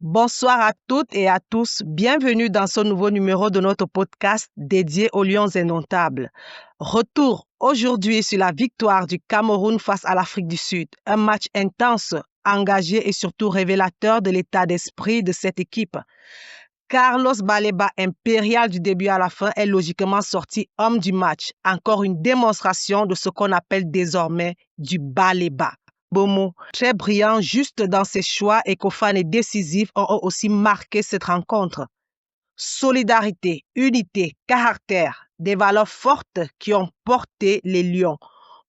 Bonsoir à toutes et à tous. Bienvenue dans ce nouveau numéro de notre podcast dédié aux Lions indomptables. Retour aujourd'hui sur la victoire du Cameroun face à l'Afrique du Sud. Un match intense, engagé et surtout révélateur de l'état d'esprit de cette équipe. Carlos Baleba, impérial du début à la fin, est logiquement sorti homme du match. Encore une démonstration de ce qu'on appelle désormais du Baleba. Bomo, très brillant juste dans ses choix et Kofane est décisif, ont aussi marqué cette rencontre. Solidarité, unité, caractère, des valeurs fortes qui ont porté les Lions.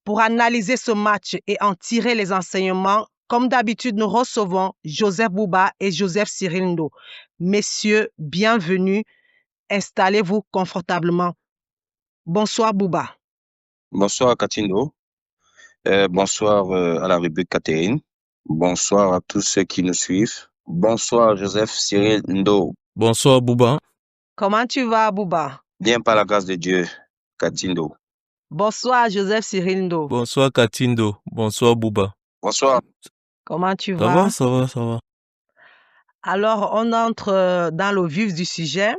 Pour analyser ce match et en tirer les enseignements, comme d'habitude, nous recevons Joseph Bouba et Joseph Cyril Ndo. Messieurs, bienvenue. Installez-vous confortablement. Bonsoir Bouba. Bonsoir Katindo. Bonsoir à la rubrique Catherine. Bonsoir à tous ceux qui nous suivent. Bonsoir Joseph Cyril Ndo. Bonsoir Bouba. Comment tu vas Bouba? Bien par la grâce de Dieu, Katindo. Bonsoir Joseph Cyril Ndo. Bonsoir Katindo. Bonsoir Bouba. Bonsoir. Comment tu Ça vas? va. Alors, on entre dans le vif du sujet.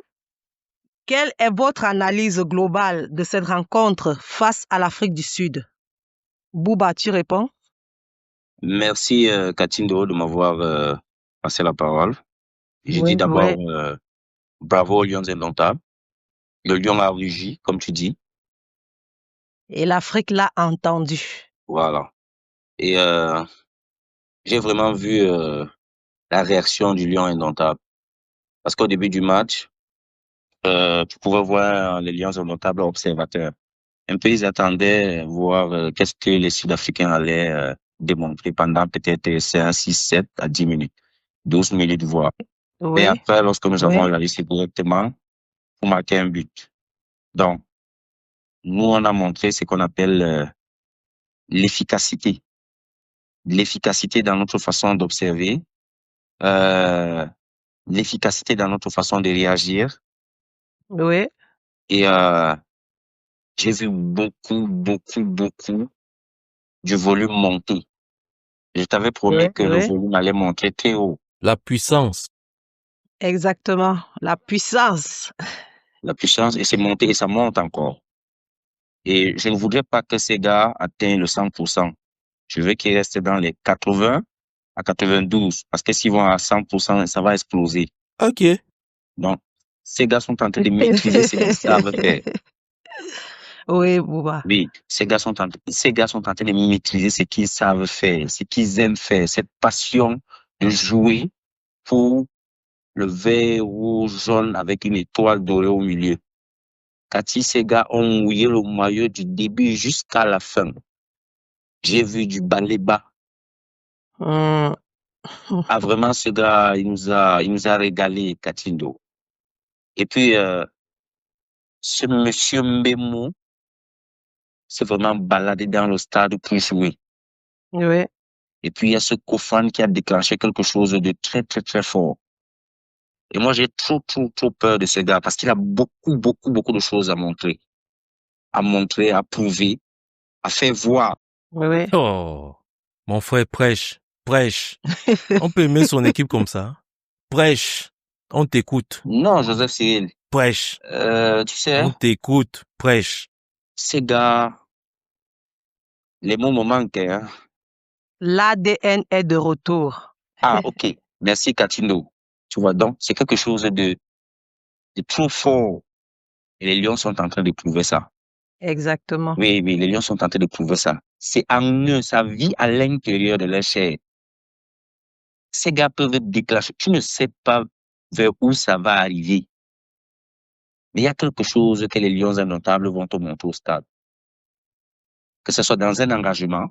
Quelle est votre analyse globale de cette rencontre face à l'Afrique du Sud? Bouba, tu réponds? Merci Katindo de m'avoir passé la parole. Je dis d'abord bravo aux Lions indomptables. Le lion a rugi, comme tu dis. Et l'Afrique l'a entendu. Voilà. Et j'ai vraiment vu la réaction du lion indomptable. Parce qu'au début du match, tu pouvais voir les Lions indomptables observateurs. Un peu, ils attendaient voir qu'est-ce que les Sud-Africains allaient démontrer pendant peut-être 5, 6, 7 à 10 minutes, 12 minutes voire. Et après, lorsque nous avons réalisé correctement, pour marquer un but. Donc, nous, on a montré ce qu'on appelle l'efficacité. L'efficacité dans notre façon d'observer, l'efficacité dans notre façon de réagir. Oui. Et j'ai vu beaucoup du volume monter. Je t'avais promis que le volume allait monter très haut. La puissance. Exactement, la puissance. La puissance, et c'est monté et ça monte encore. Et je ne voudrais pas que ces gars atteignent le 100%. Je veux qu'ils restent dans les 80 à 92, parce que s'ils vont à 100%, ça va exploser. Ok. Donc, ces gars sont en train de maîtriser ce qu'ils savent faire. Oui, Bouba. Oui, ces gars sont en train de maîtriser ce qu'ils savent faire, ce qu'ils aiment faire, cette passion de jouer pour le vert, rouge, jaune avec une étoile dorée au milieu. Cathy, ces gars ont mouillé le maillot du début jusqu'à la fin. J'ai vu du Baleba. Ah, vraiment, ce gars, il nous a régalé, Katindo. Et puis, ce monsieur Mbemo s'est vraiment baladé dans le stade pour jouer. Oui. Et puis, il y a ce Kofane qui a déclenché quelque chose de très, très, très fort. Et moi, j'ai trop peur de ce gars parce qu'il a beaucoup de choses à montrer. À montrer, à prouver, à faire voir. Oui. Oh, mon frère prêche. On peut aimer son équipe comme ça. Prêche. On t'écoute. Non, Joseph Cyril. Prêche. Tu sais. On t'écoute. Prêche. Ces gars, les mots me manquent. Hein. L'ADN est de retour. Ah, ok. Merci, Katindo. Tu vois, donc, c'est quelque chose de trop fort. Et les Lions sont en train de prouver ça. Exactement. Oui, les Lions sont en train de prouver ça. C'est en eux, ça vit à l'intérieur de leur chair. Ces gars peuvent déclencher. Tu ne sais pas vers où ça va arriver. Mais il y a quelque chose que les Lions indomptables vont te montrer au stade. Que ce soit dans un engagement,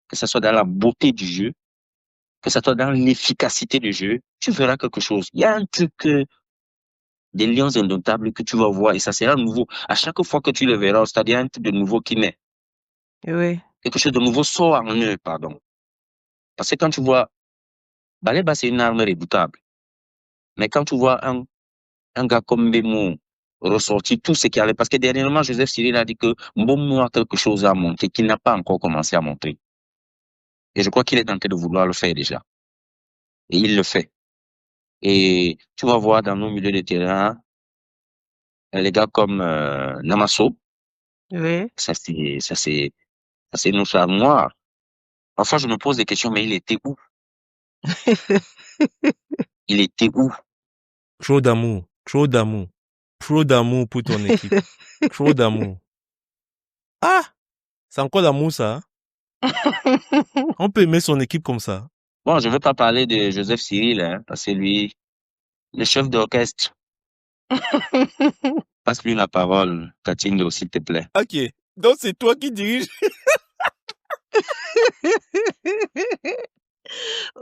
que ce soit dans la beauté du jeu, que ce soit dans l'efficacité du jeu, tu verras quelque chose. Il y a un truc des Lions indomptables que tu vas voir et ça sera nouveau. À chaque fois que tu le verras au stade, il y a un truc de nouveau qui naît. Oui. Quelque chose de nouveau sort en eux, pardon. Parce que quand tu vois, Baleba, c'est une arme redoutable. Mais quand tu vois un gars comme Mbemo ressortir tout ce qui allait, parce que dernièrement, Joseph Cyril a dit que Mbemo a quelque chose à montrer qu'il n'a pas encore commencé à montrer. Et je crois qu'il est tenté de vouloir le faire déjà. Et il le fait. Et tu vas voir dans nos milieux de terrain, les gars comme Namasso, Oui. ça c'est nos charmoires. Parfois, je me pose des questions, mais il était où? Il était où? Trop d'amour, trop d'amour, trop d'amour pour ton équipe. Trop d'amour. Ah, c'est encore l'amour ça. On peut aimer son équipe comme ça. Bon, je ne veux pas parler de Joseph Cyril, hein, parce que lui, le chef d'orchestre, passe-lui la parole, Katindo, s'il te plaît. Ok, donc c'est toi qui diriges.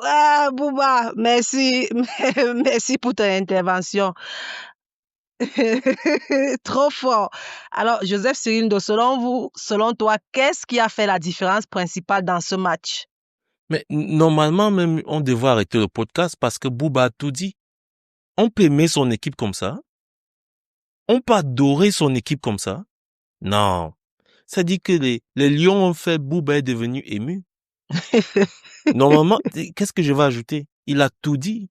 Ah, Bouba, merci, merci pour ton intervention. Trop fort. Alors, Joseph Cyril, selon toi, qu'est-ce qui a fait la différence principale dans ce match? Mais normalement, même, on devrait arrêter le podcast parce que Bouba a tout dit. On peut aimer son équipe comme ça. On peut adorer son équipe comme ça. Non. Ça dit que les lions ont fait Bouba est devenu ému. Normalement, qu'est-ce que je vais ajouter? Il a tout dit.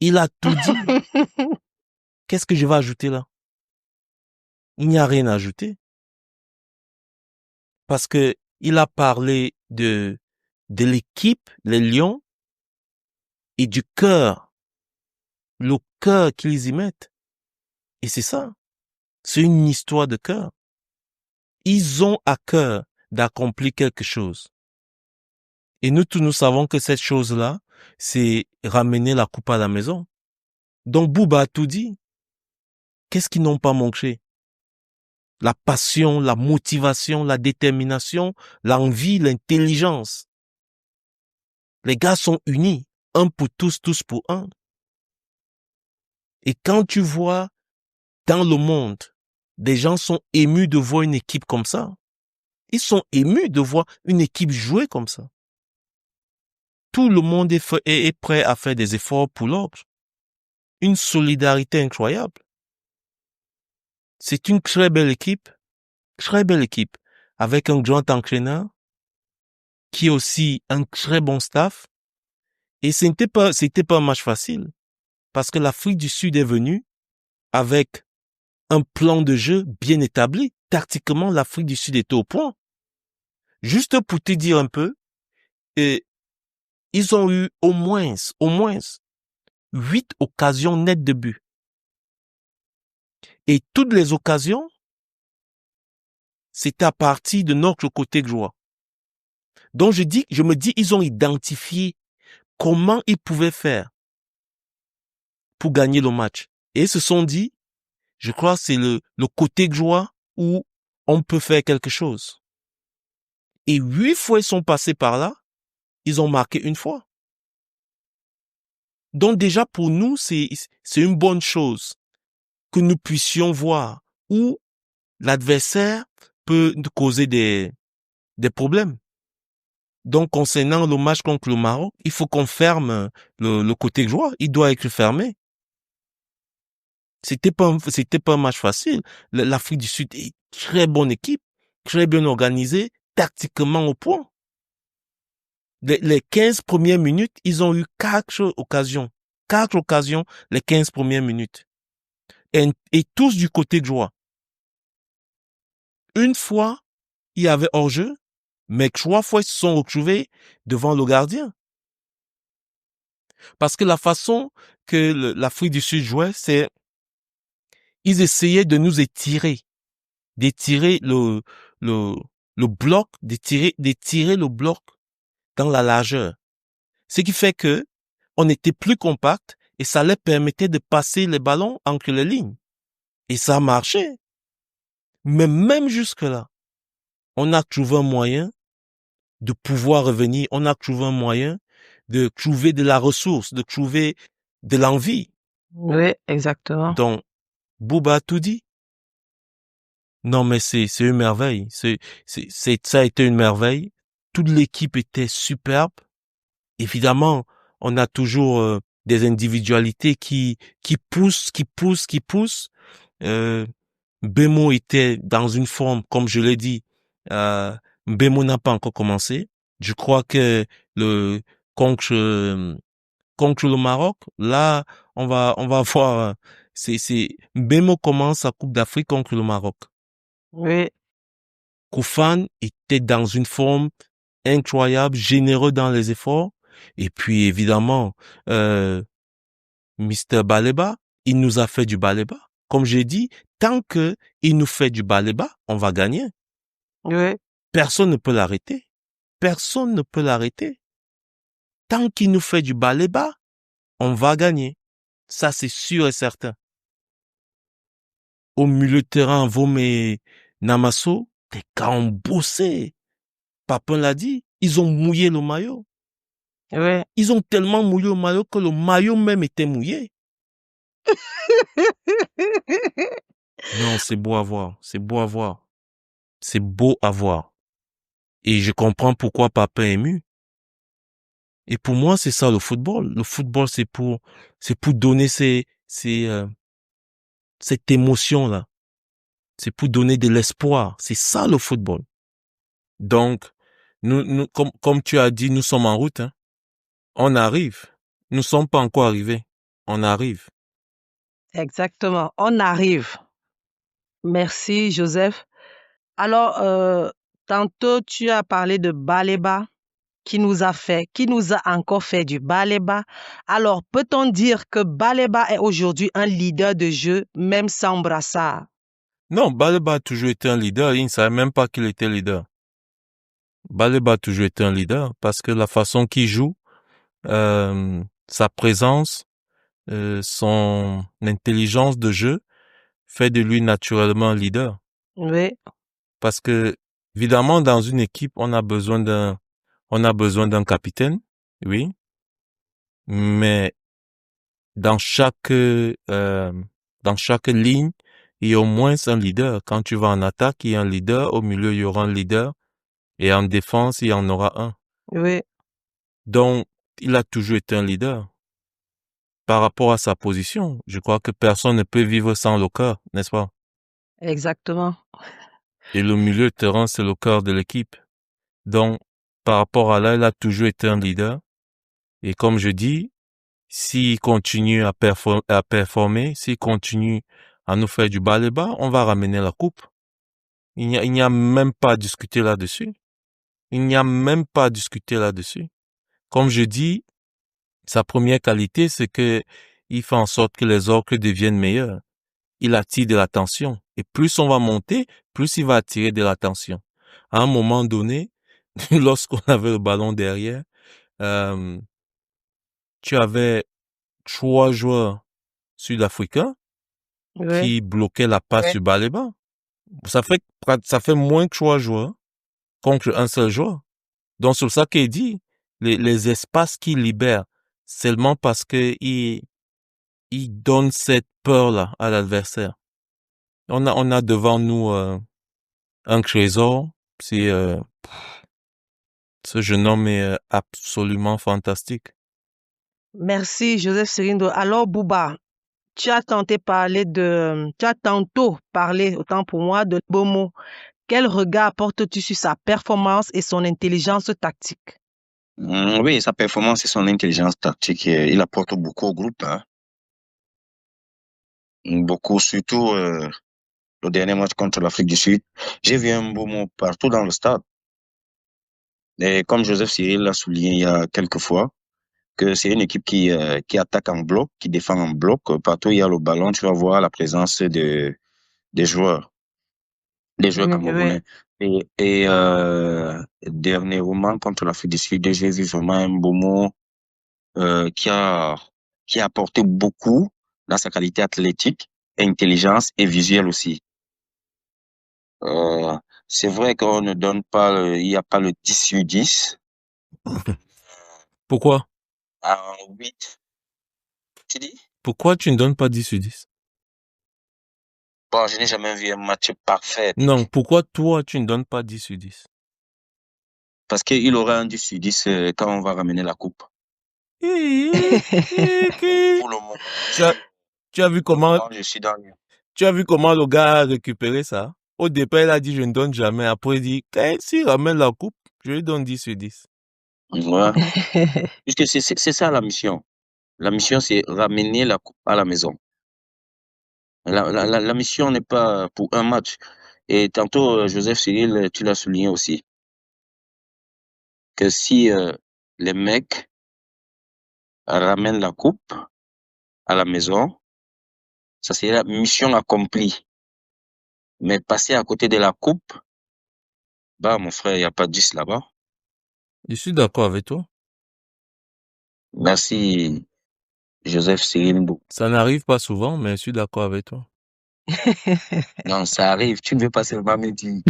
Il a tout dit. Qu'est-ce que je vais ajouter là? Il n'y a rien à ajouter. Parce que il a parlé de l'équipe, les lions, et du cœur. Le cœur qu'ils y mettent. Et c'est ça. C'est une histoire de cœur. Ils ont à cœur d'accomplir quelque chose. Et nous tous, nous savons que cette chose-là, c'est ramener la coupe à la maison. Donc Bouba a tout dit. Qu'est-ce qu'ils n'ont pas manqué? La passion, la motivation, la détermination, l'envie, l'intelligence. Les gars sont unis. Un pour tous, tous pour un. Et quand tu vois dans le monde, des gens sont émus de voir une équipe comme ça. Ils sont émus de voir une équipe jouer comme ça. Tout le monde est prêt à faire des efforts pour l'autre. Une solidarité incroyable. C'est une très belle équipe, avec un grand entraîneur, qui est aussi un très bon staff. Et c'était pas un match facile, parce que l'Afrique du Sud est venue avec un plan de jeu bien établi. Tactiquement, l'Afrique du Sud était au point. Juste pour te dire un peu, ils ont eu au moins 8 occasions nettes de but. Et toutes les occasions, c'était à partir de notre côté de joie. Donc je me dis, ils ont identifié comment ils pouvaient faire pour gagner le match. Et ils se sont dit, je crois que c'est le côté de joie où on peut faire quelque chose. Et 8 fois ils sont passés par là, ils ont marqué une fois. Donc déjà pour nous, c'est une bonne chose que nous puissions voir où l'adversaire peut nous causer des problèmes. Donc, concernant le match contre le Maroc, il faut qu'on ferme le côté joie. Il doit être fermé. C'était pas un match facile. L'Afrique du Sud est une très bonne équipe, très bien organisée, tactiquement au point. Les 15 premières minutes, ils ont eu 4 occasions. 4 occasions, les 15 premières minutes. Et tous du côté de joie. Une fois, il y avait hors-jeu, mais 3 fois, ils se sont retrouvés devant le gardien. Parce que la façon que l'Afrique du Sud jouait, c'est ils essayaient de nous étirer, d'étirer le bloc, d'étirer le bloc dans la largeur. Ce qui fait que on était plus compact et ça leur permettait de passer les ballons entre les lignes. Et ça marchait. Mais même jusque-là, on a trouvé un moyen de pouvoir revenir, on a trouvé un moyen de trouver de la ressource, de trouver de l'envie. Oui, exactement. Donc, Bouba a tout dit. Non, mais c'est une merveille. Ça a été une merveille. Toute l'équipe était superbe. Évidemment, on a toujours des individualités qui poussent. Bemo était dans une forme, comme je l'ai dit. Bemo n'a pas encore commencé. Je crois que contre contre le Maroc, là, on va voir, Mbemo commence sa Coupe d'Afrique contre le Maroc. Oui, Koufan était dans une forme incroyable, généreux dans les efforts. Et puis, évidemment, Mr. Baleba, il nous a fait du Baleba. Comme j'ai dit, tant que il nous fait du Baleba, on va gagner. oui, Personne ne peut l'arrêter. Personne ne peut l'arrêter. Tant qu'il nous fait du Baleba, on va gagner. Ça, c'est sûr et certain. Au milieu de terrain, Vomé, Namasso, les gars ont bossé. Papin l'a dit, ils ont mouillé le maillot. oui. Ils ont tellement mouillé le maillot que le maillot même était mouillé. Non, c'est beau à voir. C'est beau à voir. C'est beau à voir. Et je comprends pourquoi Papin est ému. Et pour moi, c'est ça le football. Le football, c'est pour donner cette émotion-là. C'est pour donner de l'espoir. C'est ça le football. Donc, nous, comme tu as dit, nous sommes en route, hein. On arrive. Nous ne sommes pas encore arrivés. On arrive. Exactement. On arrive. Merci, Joseph. Alors, tantôt, tu as parlé de Baleba qui nous a encore fait du Baleba. Alors, peut-on dire que Baleba est aujourd'hui un leader de jeu, même sans brassard? Non, Baleba a toujours été un leader. Il ne savait même pas qu'il était leader. Baleba a toujours été un leader parce que la façon qu'il joue, sa présence, son intelligence de jeu fait de lui naturellement un leader. Oui, Parce que, évidemment, dans une équipe, on a besoin d'un capitaine, oui, mais dans chaque ligne, il y a au moins un leader. Quand tu vas en attaque, il y a un leader. Au milieu, il y aura un leader. Et en défense, il y en aura un. oui, Donc, il a toujours été un leader. Par rapport à sa position, je crois que personne ne peut vivre sans le cœur, n'est-ce pas? exactement. Et le milieu de terrain, c'est le cœur de l'équipe. Donc, par rapport à là, il a toujours été un leader. Et comme je dis, s'il continue à performer, s'il continue à nous faire du bas les bas, on va ramener la coupe. Il n'y a même pas à discuter là-dessus. Il n'y a même pas à discuter là-dessus. Comme je dis, sa première qualité, c'est que il fait en sorte que les orques deviennent meilleurs. Il attire de l'attention. Et plus on va monter, plus il va attirer de l'attention. À un moment donné, lorsqu'on avait le ballon derrière, tu avais 3 joueurs sud-africains Oui, qui bloquaient la passe du Baléba. Ça fait moins que 3 joueurs contre un seul joueur. Donc, c'est ça qu'il dit. Les espaces qu'il libère, seulement parce que il donne cette peur-là à l'adversaire. On a devant nous, un trésor. Ce jeune homme est absolument fantastique. merci, Joseph Serindo. Alors, Bouba, tu as tantôt parlé, autant pour moi, de Bomo. Quel regard portes-tu sur sa performance et son intelligence tactique? Oui, sa performance et son intelligence tactique, il apporte beaucoup au groupe, hein. Beaucoup, surtout le dernier match contre l'Afrique du Sud. J'ai vu un beau mot partout dans le stade. Et comme Joseph Cyril l'a souligné il y a quelques fois, que c'est une équipe qui attaque en bloc, qui défend en bloc. Partout où il y a le ballon, tu vas voir la présence des joueurs Oui, camerounais. Dernièrement, contre l'Afrique du Sud, j'ai vu vraiment un beau mot qui a apporté beaucoup dans sa qualité athlétique, intelligence et visuelle aussi. Euh, c'est vrai qu'on ne donne pas, il n'y a pas le 10 sur 10. Pourquoi? À 8, tu dis? Pourquoi tu ne donnes pas 10 sur 10? Bon, je n'ai jamais vu un match parfait. Non, pourquoi toi, tu ne donnes pas 10 sur 10? Parce qu'il aura un 10 sur 10 quand on va ramener la coupe. Pour le moment, Tu as vu comment, je suis dans tu as vu comment le gars a récupéré ça? Au départ, il a dit je ne donne jamais. Après, il dit, s'il ramène la coupe, je lui donne 10 sur 10. Ouais. Puisque c'est ça la mission. La mission, c'est ramener la coupe à la maison. La mission n'est pas pour un match. Et tantôt, Joseph Cyril, tu l'as souligné aussi, que si les mecs ramènent la coupe à la maison, ça c'est la mission accomplie. Mais passer à côté de la coupe, bah mon frère, il n'y a pas de 10 là-bas. Je suis d'accord avec toi. Merci, Joseph Cyril Mbou. Ça n'arrive pas souvent, mais je suis d'accord avec toi. Non, ça arrive, tu ne veux pas seulement me dire.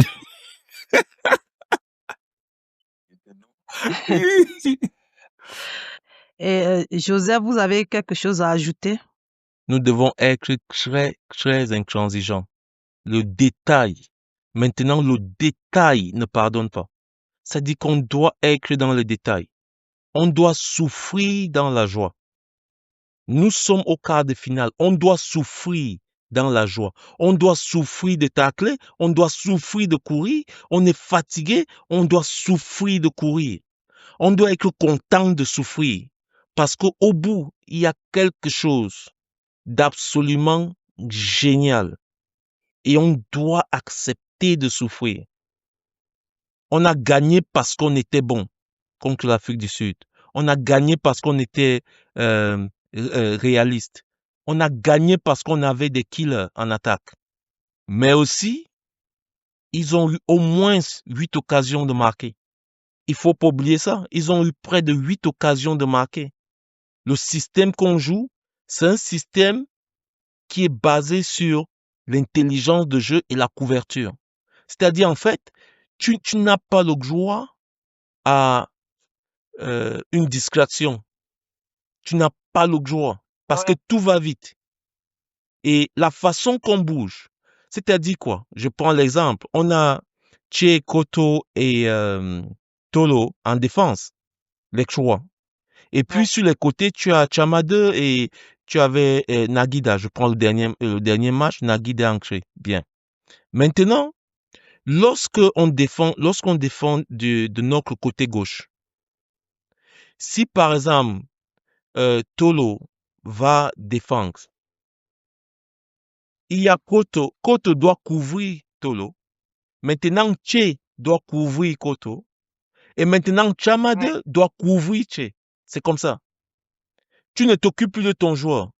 Et Joseph, vous avez quelque chose à ajouter? Nous devons être très, très intransigeants. Le détail. Maintenant, le détail ne pardonne pas. Ça dit qu'on doit être dans le détail. On doit souffrir dans la joie. Nous sommes au quart de finale. On doit souffrir dans la joie. On doit souffrir de tacler. On doit souffrir de courir. On est fatigué. On doit souffrir de courir. On doit être content de souffrir. Parce qu'au bout, il y a quelque chose d'absolument génial. Et on doit accepter de souffrir. On a gagné parce qu'on était bon contre l'Afrique du Sud. On a gagné parce qu'on était réaliste. On a gagné parce qu'on avait des killers en attaque. Mais aussi, ils ont eu au moins 8 occasions de marquer. Il faut pas oublier ça. Ils ont eu près de 8 occasions de marquer. Le système qu'on joue, c'est un système qui est basé sur l'intelligence de jeu et la couverture. C'est-à-dire, en fait, tu n'as pas le droit à une distraction. Tu n'as pas le droit parce que tout va vite. Et la façon qu'on bouge, c'est-à-dire quoi? Je prends l'exemple. On a Tché, Koto et Tolo en défense, les choix. Et puis sur les côtés, tu as Chamade et tu avais Nagida. Je prends le dernier match, Nagida ancré. Bien. Maintenant, lorsqu'on défend de notre côté gauche, si par exemple Tolo va défendre, il y a Koto. Koto doit couvrir Tolo. Maintenant, Tché doit couvrir Koto. Et maintenant, Chamade doit couvrir Tché. C'est comme ça. Tu ne t'occupes plus de ton joueur.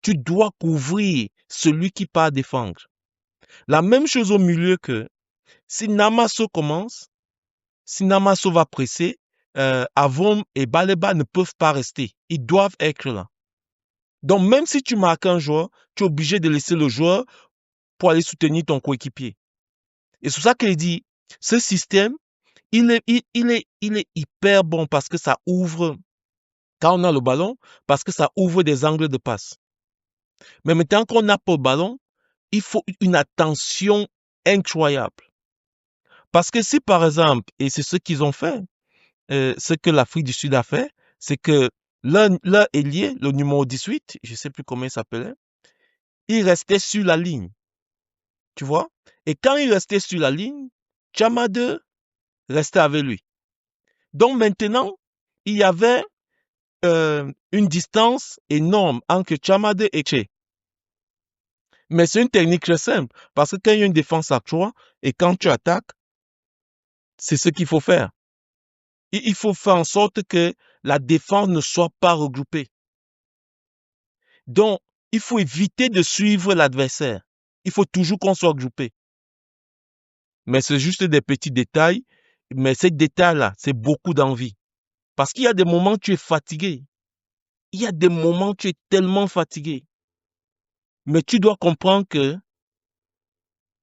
Tu dois couvrir celui qui part défendre. La même chose au milieu que si Namaso commence, si Namaso va presser, Avom et Baleba ne peuvent pas rester. Ils doivent être là. Donc, même si tu marques un joueur, tu es obligé de laisser le joueur pour aller soutenir ton coéquipier. Et c'est pour ça qu'il dit, ce système, il est hyper bon parce que ça ouvre, quand on a le ballon, parce que ça ouvre des angles de passe. Mais maintenant qu'on n'a pas le ballon, il faut une attention incroyable. Parce que si, par exemple, et c'est ce qu'ils ont fait, ce que l'Afrique du Sud a fait, c'est que l'un ailier, le numéro 18, je ne sais plus comment il s'appelait, il restait sur la ligne. Tu vois? Et quand il restait sur la ligne, Chamade restait avec lui. Donc maintenant, il y avait une distance énorme entre Chamade et Tché. Mais c'est une technique très simple, parce que quand il y a une défense à 3 et quand tu attaques, c'est ce qu'il faut faire. Il faut faire en sorte que la défense ne soit pas regroupée. Donc, il faut éviter de suivre l'adversaire. Il faut toujours qu'on soit groupé. Mais c'est juste des petits détails. Mais ces détails-là, c'est beaucoup d'envie. Parce qu'il y a des moments où tu es fatigué. Il y a des moments où tu es tellement fatigué. Mais tu dois comprendre que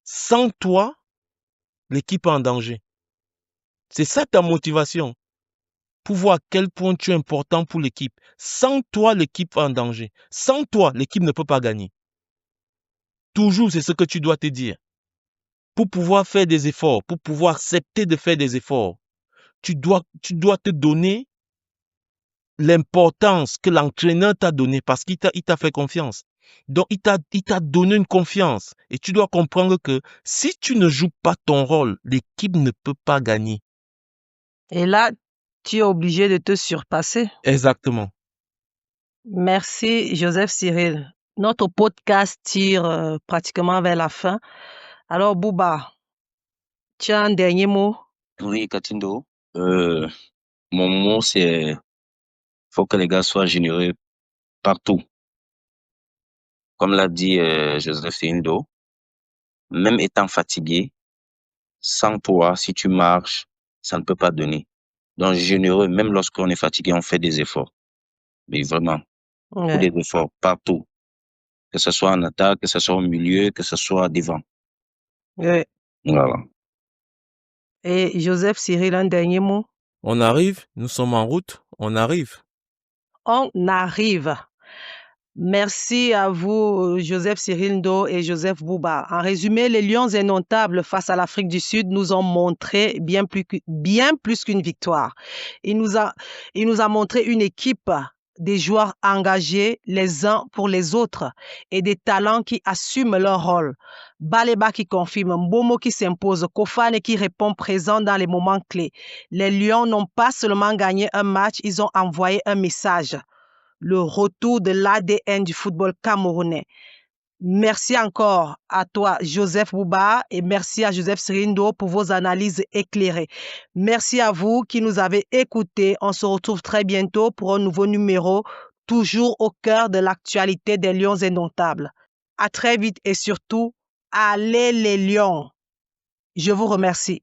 sans toi, l'équipe est en danger. C'est ça ta motivation. Pour voir à quel point tu es important pour l'équipe. Sans toi, l'équipe est en danger. Sans toi, l'équipe ne peut pas gagner. Toujours, c'est ce que tu dois te dire. Pour pouvoir faire des efforts, pour pouvoir accepter de faire des efforts, tu dois te donner l'importance que l'entraîneur t'a donné parce qu'il t'a fait confiance. Donc, il t'a donné une confiance. Et tu dois comprendre que si tu ne joues pas ton rôle, l'équipe ne peut pas gagner. Et là, tu es obligé de te surpasser. Exactement. Merci, Joseph Cyril. Notre podcast tire pratiquement vers la fin. Alors, Bouba, tu as un dernier mot? Oui, Katindo. Mon mot, c'est faut que les gars soient généreux partout. Comme l'a dit Joseph Indo, même étant fatigué, sans toi, si tu marches, ça ne peut pas donner. Donc, généreux, même lorsqu'on est fatigué, on fait des efforts. Mais vraiment, beaucoup Ouais. d'efforts partout. Que ce soit en attaque, que ce soit au milieu, que ce soit devant. Ouais. Voilà. Et Joseph Cyril, un dernier mot? On arrive, nous sommes en route, on arrive. On arrive. Merci à vous, Joseph Cyril Ndo et Joseph Bouba. En résumé, les Lions indomptables face à l'Afrique du Sud nous ont montré bien plus qu'une victoire. Il nous a montré une équipe, des joueurs engagés les uns pour les autres et des talents qui assument leur rôle. Baleba qui confirme, Mbomo qui s'impose, Kofane qui répond présent dans les moments clés. Les Lions n'ont pas seulement gagné un match, ils ont envoyé un message. Le retour de l'ADN du football camerounais. Merci encore à toi, Joseph Bouba, et merci à Joseph Sirindo pour vos analyses éclairées. Merci à vous qui nous avez écoutés. On se retrouve très bientôt pour un nouveau numéro, toujours au cœur de l'actualité des Lions indomptables. À très vite et surtout, allez les Lions. Je vous remercie.